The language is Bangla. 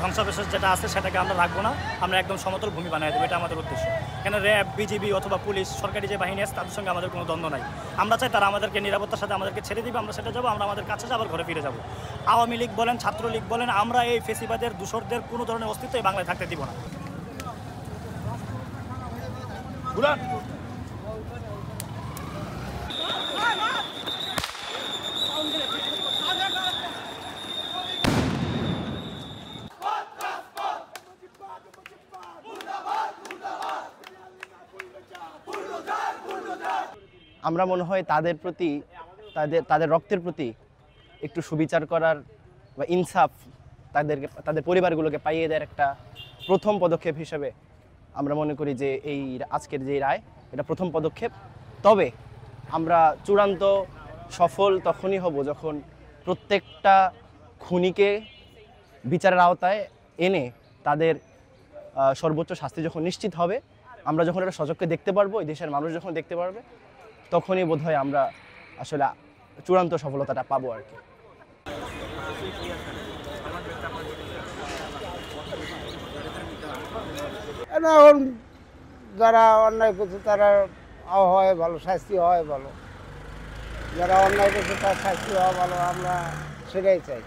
ধ্বংসাবশেষ যেটা আছে সেটাকে আমরা রাখবো না, আমরা একদম সমতল ভূমি বানিয়ে দেবো, এটা আমাদের উদ্দেশ্য। কেন র্যাব, বিজিবি অথবা পুলিশ, সরকারি যে বাহিনী আছে তাদের সঙ্গে আমাদের কোনো দ্বন্দ্ব নাই। আমরা চাই তারা আমাদেরকে নিরাপত্তার সাথে আমাদেরকে ছেড়ে দিবে, আমরা সেটা যাবো, আমরা আমাদের কাছে আবার ঘরে ফিরে যাবো। আওয়ামী লীগ বলেন, ছাত্রলীগ বলেন, আমরা এই ফেসিবাদের দূষরদের কোনো ধরনের অস্তিত্ব এই বাংলায় থাকতে দিব না। আমরা মনে হয় তাদের প্রতি, তাদের রক্তের প্রতি একটু সুবিচার করার বা ইনসাফ তাদের পরিবারগুলোকে পাইয়ে দেওয়ার একটা প্রথম পদক্ষেপ হিসেবে আমরা মনে করি যে এই আজকের যে রায় এটা প্রথম পদক্ষেপ। তবে আমরা চূড়ান্ত সফল তখনই হব যখন প্রত্যেকটা খুনিকে বিচারের আওতায় এনে তাদের সর্বোচ্চ শাস্তি যখন নিশ্চিত হবে, আমরা যখন এটা সচক্ষে দেখতে পারবো, এই দেশের মানুষ যখন দেখতে পারবে, তখনই বোধহয় আমরা আসলে চূড়ান্ত সফলতাটা পাবো আর কি। এখন যারা অন্যায় করছে তারা হয় ভালো, শাস্তি হয় ভালো, যারা অন্যায় করছে তার শাস্তি হওয়া ভালো, আমরা সেটাই চাই।